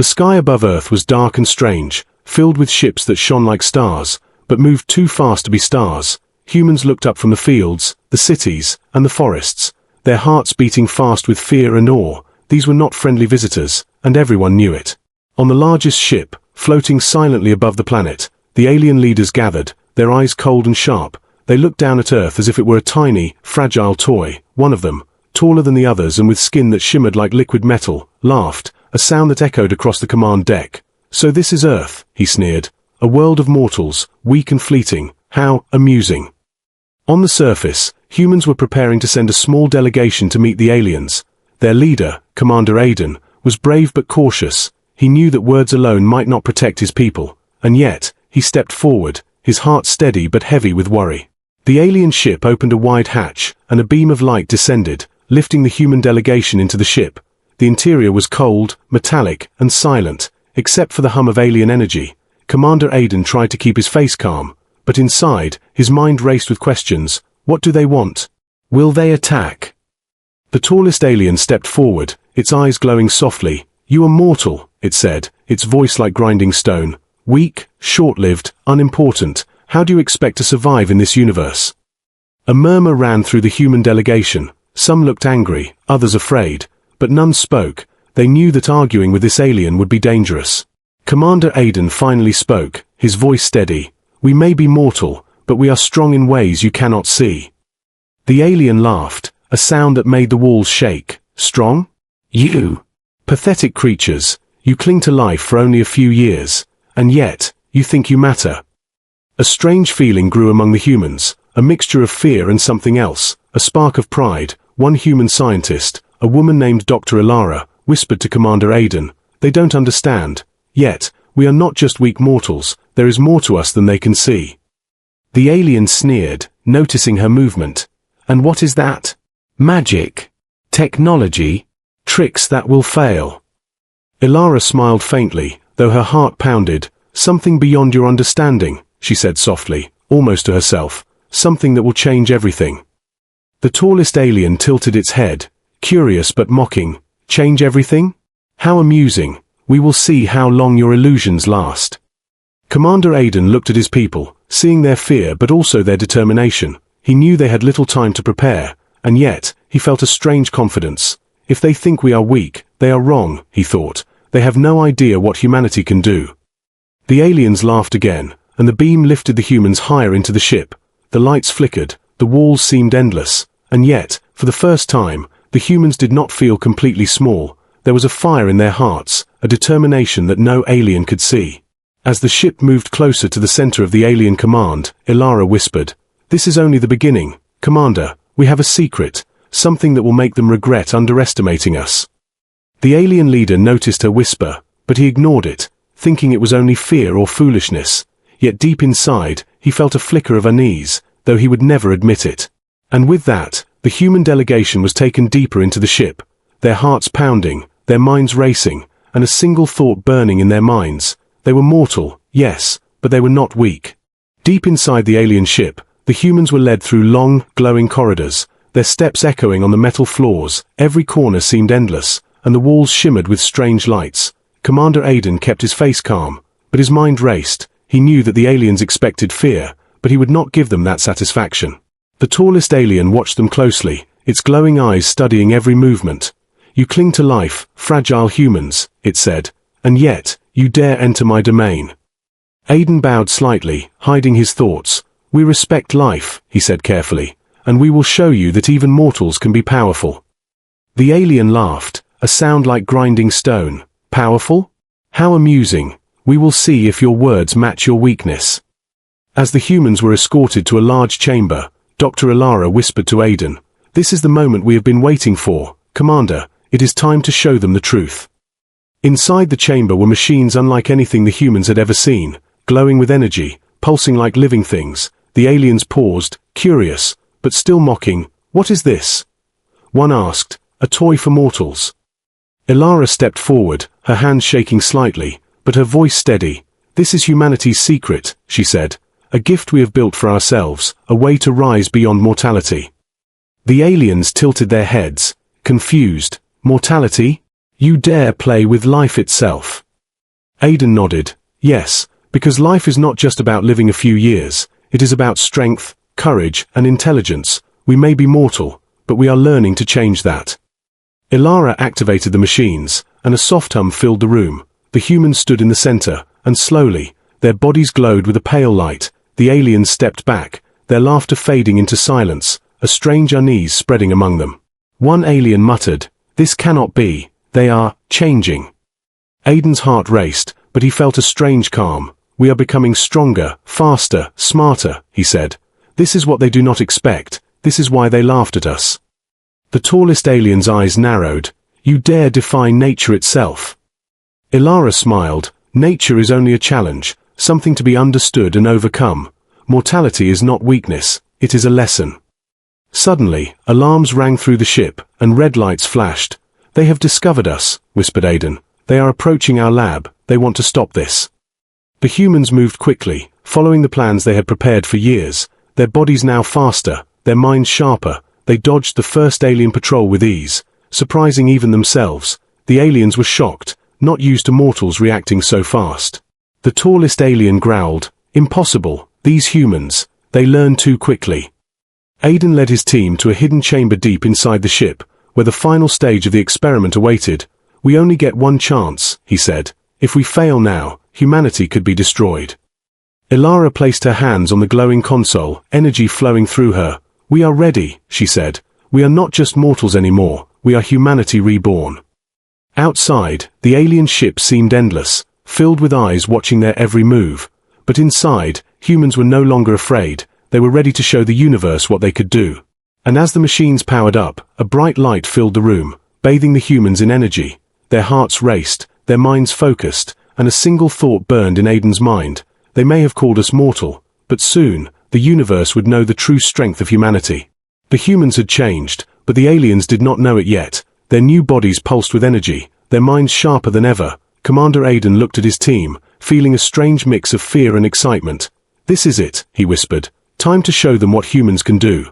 The sky above Earth was dark and strange, filled with ships that shone like stars, but moved too fast to be stars. Humans looked up from the fields, the cities, and the forests, their hearts beating fast with fear and awe. These were not friendly visitors, and everyone knew it. On the largest ship, floating silently above the planet, the alien leaders gathered, their eyes cold and sharp. They looked down at Earth as if it were a tiny, fragile toy. One of them, taller than the others and with skin that shimmered like liquid metal, laughed, a sound that echoed across the command deck. "So this is Earth," he sneered. "A world of mortals, weak and fleeting. How amusing." On the surface, humans were preparing to send a small delegation to meet the aliens. Their leader, Commander Aiden, was brave but cautious. He knew that words alone might not protect his people, and yet, he stepped forward, his heart steady but heavy with worry. The alien ship opened a wide hatch, and a beam of light descended, lifting the human delegation into the ship. The interior was cold, metallic, and silent, except for the hum of alien energy. Commander Aiden tried to keep his face calm, but inside, his mind raced with questions. What do they want? Will they attack? The tallest alien stepped forward, its eyes glowing softly. "You are mortal," it said, its voice like grinding stone. "Weak, short-lived, unimportant. How do you expect to survive in this universe?" A murmur ran through the human delegation. Some looked angry, others afraid, but none spoke. They knew that arguing with this alien would be dangerous. Commander Aiden finally spoke, his voice steady. "We may be mortal, but we are strong in ways you cannot see." The alien laughed, a sound that made the walls shake. "Strong? You? Pathetic creatures, you cling to life for only a few years, and yet, you think you matter." A strange feeling grew among the humans, a mixture of fear and something else, a spark of pride. One human scientist, a woman named Dr. Elara, whispered to Commander Aiden, "They don't understand. Yet, we are not just weak mortals, there is more to us than they can see." The alien sneered, noticing her movement. "And what is that? Magic? Technology? Tricks that will fail?" Elara smiled faintly, though her heart pounded. "Something beyond your understanding," she said softly, almost to herself. "Something that will change everything." The tallest alien tilted its head, curious but mocking. "Change everything? How amusing. We will see how long your illusions last." Commander Aiden looked at his people, seeing their fear but also their determination. He knew they had little time to prepare, and yet, he felt a strange confidence. If they think we are weak, they are wrong, he thought. They have no idea what humanity can do. The aliens laughed again, and the beam lifted the humans higher into the ship. The lights flickered, the walls seemed endless, and yet, for the first time, the humans did not feel completely small. There was a fire in their hearts, a determination that no alien could see. As the ship moved closer to the center of the alien command, Elara whispered, "This is only the beginning. Commander, we have a secret, something that will make them regret underestimating us." The alien leader noticed her whisper, but he ignored it, thinking it was only fear or foolishness. Yet deep inside, he felt a flicker of unease, though he would never admit it. And with that, the human delegation was taken deeper into the ship, their hearts pounding, their minds racing, and a single thought burning in their minds. They were mortal, yes, but they were not weak. Deep inside the alien ship, the humans were led through long, glowing corridors, their steps echoing on the metal floors. Every corner seemed endless, and the walls shimmered with strange lights. Commander Aiden kept his face calm, but his mind raced. He knew that the aliens expected fear, but he would not give them that satisfaction. The tallest alien watched them closely, its glowing eyes studying every movement. "You cling to life, fragile humans," it said, "and yet, you dare enter my domain." Aiden bowed slightly, hiding his thoughts. "We respect life," he said carefully, "and we will show you that even mortals can be powerful." The alien laughed, a sound like grinding stone. "Powerful? How amusing. We will see if your words match your weakness." As the humans were escorted to a large chamber, Dr. Elara whispered to Aiden, "This is the moment we have been waiting for. Commander, it is time to show them the truth." Inside the chamber were machines unlike anything the humans had ever seen, glowing with energy, pulsing like living things. The aliens paused, curious, but still mocking. "What is this?" One asked. "A toy for mortals." Elara stepped forward, her hands shaking slightly, but her voice steady. "This is humanity's secret," she said. "A gift we have built for ourselves, a way to rise beyond mortality." The aliens tilted their heads, confused. "Mortality? You dare play with life itself." Aiden nodded. Yes, because life is not just about living a few years, it is about strength, courage, and intelligence. We may be mortal, but we are learning to change that. Elara activated the machines, and a soft hum filled the room. The humans stood in the center, and slowly, their bodies glowed with a pale light. The aliens stepped back, their laughter fading into silence, a strange unease spreading among them. One alien muttered, "This cannot be, they are changing." Aiden's heart raced, but he felt a strange calm. "We are becoming stronger, faster, smarter," he said. "This is what they do not expect, this is why they laughed at us." The tallest alien's eyes narrowed. "You dare defy nature itself?" Elara smiled. "Nature is only a challenge, something to be understood and overcome. Mortality is not weakness, it is a lesson." Suddenly, alarms rang through the ship, and red lights flashed. "They have discovered us," whispered Aiden. "They are approaching our lab, they want to stop this." The humans moved quickly, following the plans they had prepared for years, their bodies now faster, their minds sharper. They dodged the first alien patrol with ease, surprising even themselves. The aliens were shocked, not used to mortals reacting so fast. The tallest alien growled, "Impossible, these humans, they learn too quickly." Aiden led his team to a hidden chamber deep inside the ship, where the final stage of the experiment awaited. "We only get one chance," he said. "If we fail now, humanity could be destroyed." Elara placed her hands on the glowing console, energy flowing through her. "We are ready," she said. "We are not just mortals anymore, we are humanity reborn." Outside, the alien ship seemed endless, filled with eyes watching their every move. But inside, humans were no longer afraid. They were ready to show the universe what they could do. And as the machines powered up, a bright light filled the room, bathing the humans in energy. Their hearts raced, their minds focused, and a single thought burned in Aiden's mind. They may have called us mortal, but soon, the universe would know the true strength of humanity. The humans had changed, but the aliens did not know it yet. Their new bodies pulsed with energy, their minds sharper than ever. Commander Aiden looked at his team, feeling a strange mix of fear and excitement. "This is it," he whispered. "Time to show them what humans can do."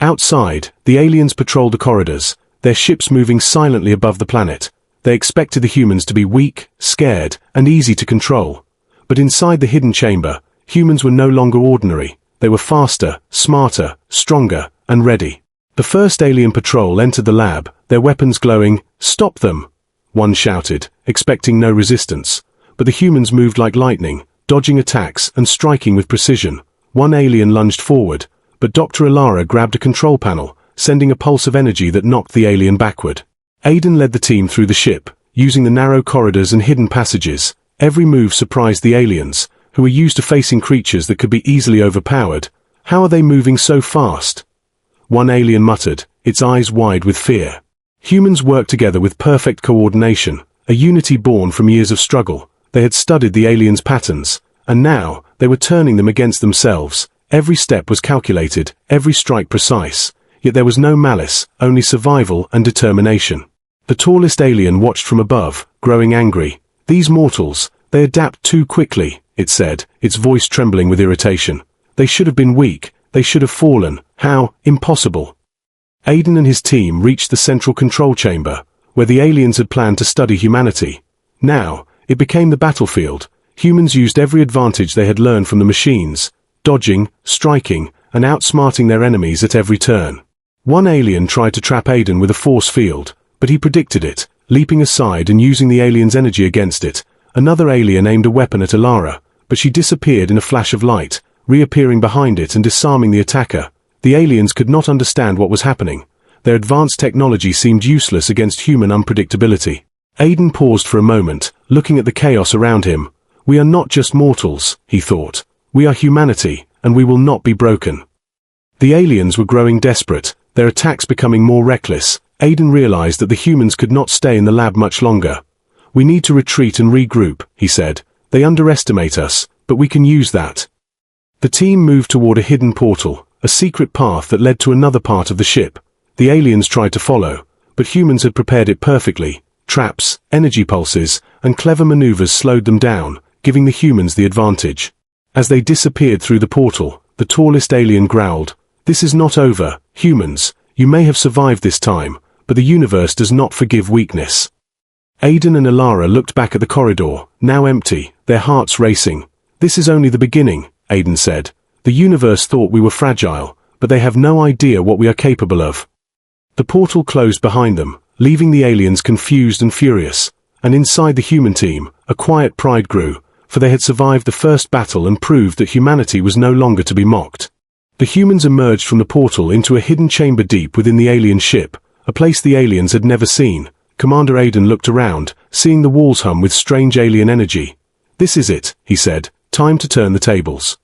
Outside, the aliens patrolled the corridors, their ships moving silently above the planet. They expected the humans to be weak, scared, and easy to control. But inside the hidden chamber, humans were no longer ordinary. They were faster, smarter, stronger, and ready. The first alien patrol entered the lab, their weapons glowing. "Stop them!" one shouted, expecting no resistance. But the humans moved like lightning, dodging attacks and striking with precision. One alien lunged forward, but Dr. Elara grabbed a control panel, sending a pulse of energy that knocked the alien backward. Aiden led the team through the ship, using the narrow corridors and hidden passages. Every move surprised the aliens, who were used to facing creatures that could be easily overpowered. "How are they moving so fast?" one alien muttered, its eyes wide with fear. Humans worked together with perfect coordination, a unity born from years of struggle. They had studied the aliens' patterns, and now, they were turning them against themselves. Every step was calculated, every strike precise. Yet there was no malice, only survival and determination. The tallest alien watched from above, growing angry. "These mortals, they adapt too quickly," it said, its voice trembling with irritation. "They should have been weak, they should have fallen. How? Impossible." Aiden and his team reached the central control chamber, where the aliens had planned to study humanity. Now, it became the battlefield. Humans used every advantage they had learned from the machines, dodging, striking, and outsmarting their enemies at every turn. One alien tried to trap Aiden with a force field, but he predicted it, leaping aside and using the alien's energy against it. Another alien aimed a weapon at Elara, but she disappeared in a flash of light, reappearing behind it and disarming the attacker. The aliens could not understand what was happening. Their advanced technology seemed useless against human unpredictability. Aiden paused for a moment, looking at the chaos around him. "We are not just mortals," he thought. "We are humanity, and we will not be broken." The aliens were growing desperate, their attacks becoming more reckless. Aiden realized that the humans could not stay in the lab much longer. "We need to retreat and regroup," he said. "They underestimate us, but we can use that." The team moved toward a hidden portal, a secret path that led to another part of the ship. The aliens tried to follow, but humans had prepared it perfectly. Traps, energy pulses, and clever maneuvers slowed them down, giving the humans the advantage. As they disappeared through the portal, the tallest alien growled, "This is not over, humans. You may have survived this time, but the universe does not forgive weakness." Aiden and Elara looked back at the corridor, now empty, their hearts racing. "This is only the beginning," Aiden said. "The universe thought we were fragile, but they have no idea what we are capable of." The portal closed behind them, leaving the aliens confused and furious. And inside the human team, a quiet pride grew, for they had survived the first battle and proved that humanity was no longer to be mocked. The humans emerged from the portal into a hidden chamber deep within the alien ship, a place the aliens had never seen. Commander Aiden looked around, seeing the walls hum with strange alien energy. "This is it," he said. "Time to turn the tables."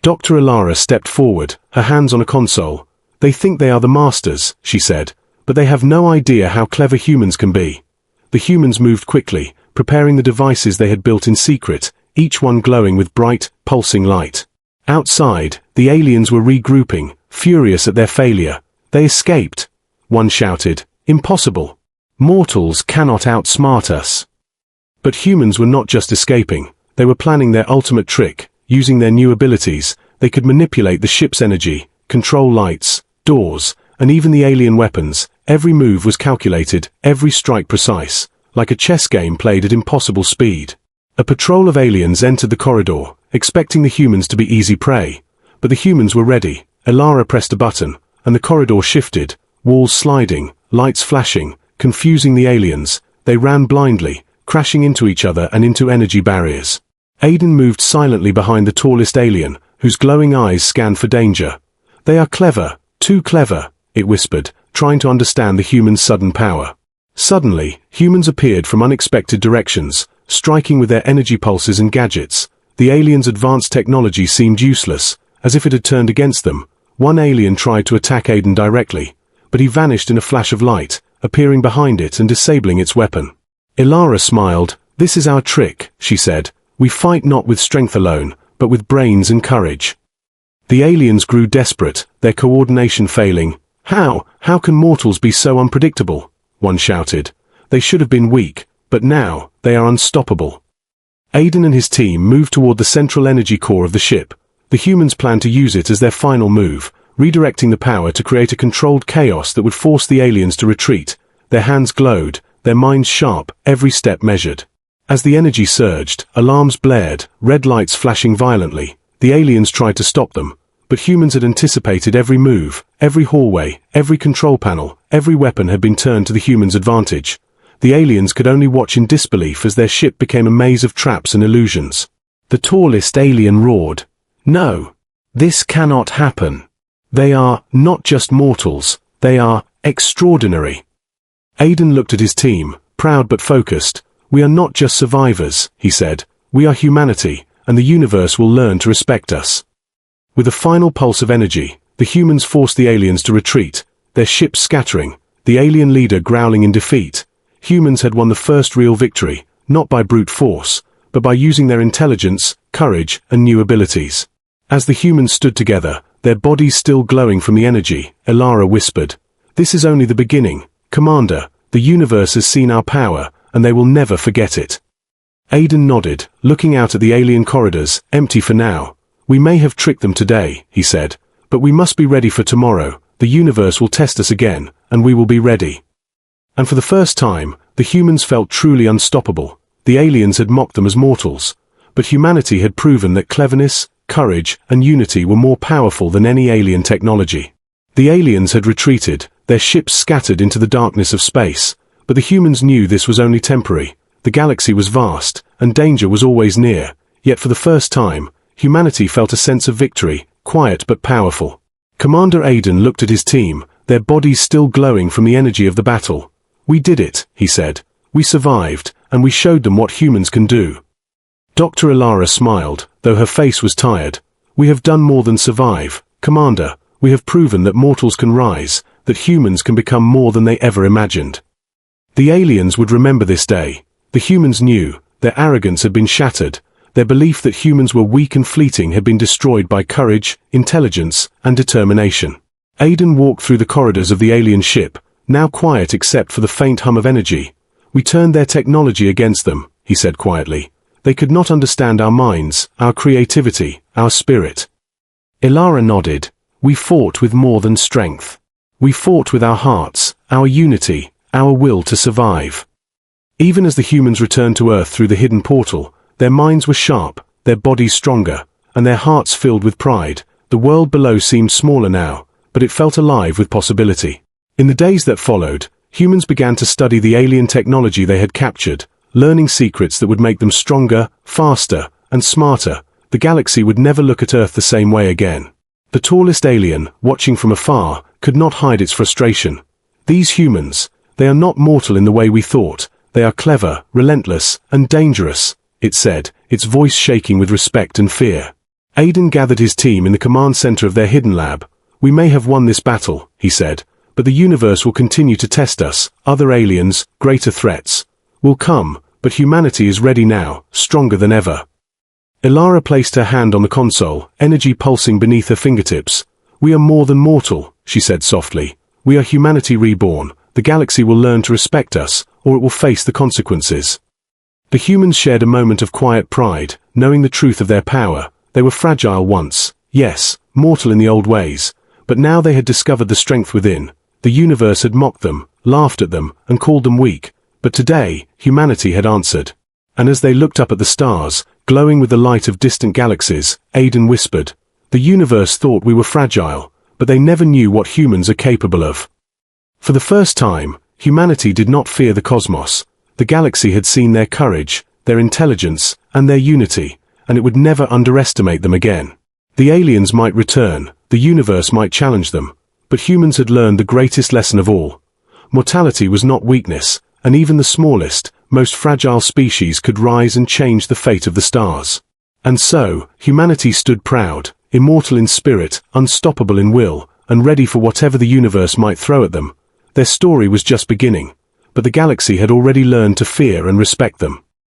Dr. Elara stepped forward, her hands on a console. "They think they are the masters," she said, "but they have no idea how clever humans can be." The humans moved quickly, preparing the devices they had built in secret, each one glowing with bright, pulsing light. Outside, the aliens were regrouping, furious at their failure. "They escaped," one shouted. "Impossible. Mortals cannot outsmart us." But humans were not just escaping, they were planning their ultimate trick. Using their new abilities, they could manipulate the ship's energy, control lights, doors, and even the alien weapons. Every move was calculated, every strike precise, like a chess game played at impossible speed. A patrol of aliens entered the corridor, expecting the humans to be easy prey. But the humans were ready. Elara pressed a button, and the corridor shifted, walls sliding, lights flashing, confusing the aliens. They ran blindly, crashing into each other and into energy barriers. Aiden moved silently behind the tallest alien, whose glowing eyes scanned for danger. "They are clever, too clever," it whispered, trying to understand the humans' sudden power. Suddenly, humans appeared from unexpected directions, striking with their energy pulses and gadgets. The aliens' advanced technology seemed useless, as if it had turned against them. One alien tried to attack Aiden directly, but he vanished in a flash of light, appearing behind it and disabling its weapon. Elara smiled. "This is our trick," she said. "We fight not with strength alone, but with brains and courage." The aliens grew desperate, their coordination failing. How can mortals be so unpredictable?" one shouted. "They should have been weak, but now, they are unstoppable." Aiden and his team moved toward the central energy core of the ship. The humans planned to use it as their final move, redirecting the power to create a controlled chaos that would force the aliens to retreat. Their hands glowed, their minds sharp, every step measured. As the energy surged, alarms blared, red lights flashing violently. The aliens tried to stop them, but humans had anticipated every move, every hallway, every control panel, every weapon had been turned to the humans' advantage. The aliens could only watch in disbelief as their ship became a maze of traps and illusions. The tallest alien roared. "No! This cannot happen. They are not just mortals, they are extraordinary." Aiden looked at his team, proud but focused. "We are not just survivors," he said. "We are humanity, and the universe will learn to respect us." With a final pulse of energy, the humans forced the aliens to retreat, their ships scattering, the alien leader growling in defeat. Humans had won the first real victory, not by brute force, but by using their intelligence, courage, and new abilities. As the humans stood together, their bodies still glowing from the energy, Elara whispered, "This is only the beginning. Commander, the universe has seen our power, and they will never forget it." Aiden nodded, looking out at the alien corridors, empty for now. "We may have tricked them today," he said, "but we must be ready for tomorrow. The universe will test us again, and we will be ready." And for the first time, the humans felt truly unstoppable. The aliens had mocked them as mortals, but humanity had proven that cleverness, courage, and unity were more powerful than any alien technology. The aliens had retreated, their ships scattered into the darkness of space, but the humans knew this was only temporary. The galaxy was vast, and danger was always near, yet for the first time, humanity felt a sense of victory, quiet but powerful. Commander Aiden looked at his team, their bodies still glowing from the energy of the battle. "We did it," he said. "We survived, and we showed them what humans can do." Dr. Elara smiled, though her face was tired. "We have done more than survive, Commander. We have proven that mortals can rise, that humans can become more than they ever imagined." The aliens would remember this day. The humans knew, their arrogance had been shattered, their belief that humans were weak and fleeting had been destroyed by courage, intelligence, and determination. Aiden walked through the corridors of the alien ship, now quiet except for the faint hum of energy. "We turned their technology against them," he said quietly. "They could not understand our minds, our creativity, our spirit." Elara nodded. "We fought with more than strength. We fought with our hearts, our unity, our will to survive." Even as the humans returned to Earth through the hidden portal, their minds were sharp, their bodies stronger, and their hearts filled with pride. The world below seemed smaller now, but it felt alive with possibility. In the days that followed, humans began to study the alien technology they had captured, learning secrets that would make them stronger, faster, and smarter. The galaxy would never look at Earth the same way again. The tallest alien, watching from afar, could not hide its frustration. These humans, they are not mortal in the way we thought. They are clever, relentless, and dangerous, it said, its voice shaking with respect and fear. Aiden gathered his team in the command center of their hidden lab. We may have won this battle, he said, but the universe will continue to test us. Other aliens, greater threats, will come, but humanity is ready now, stronger than ever. Elara placed her hand on the console, energy pulsing beneath her fingertips. We are more than mortal, she said softly. We are humanity reborn. The galaxy will learn to respect us, or it will face the consequences. The humans shared a moment of quiet pride, knowing the truth of their power. They were fragile once, yes, mortal in the old ways, but now they had discovered the strength within. The universe had mocked them, laughed at them, and called them weak, but today, humanity had answered. And as they looked up at the stars, glowing with the light of distant galaxies, Aiden whispered, "The universe thought we were fragile, but they never knew what humans are capable of." For the first time, humanity did not fear the cosmos. The galaxy had seen their courage, their intelligence, and their unity, and it would never underestimate them again. The aliens might return, the universe might challenge them, but humans had learned the greatest lesson of all. Mortality was not weakness, and even the smallest, most fragile species could rise and change the fate of the stars. And so, humanity stood proud, immortal in spirit, unstoppable in will, and ready for whatever the universe might throw at them. Their story was just beginning, but the galaxy had already learned to fear and respect them.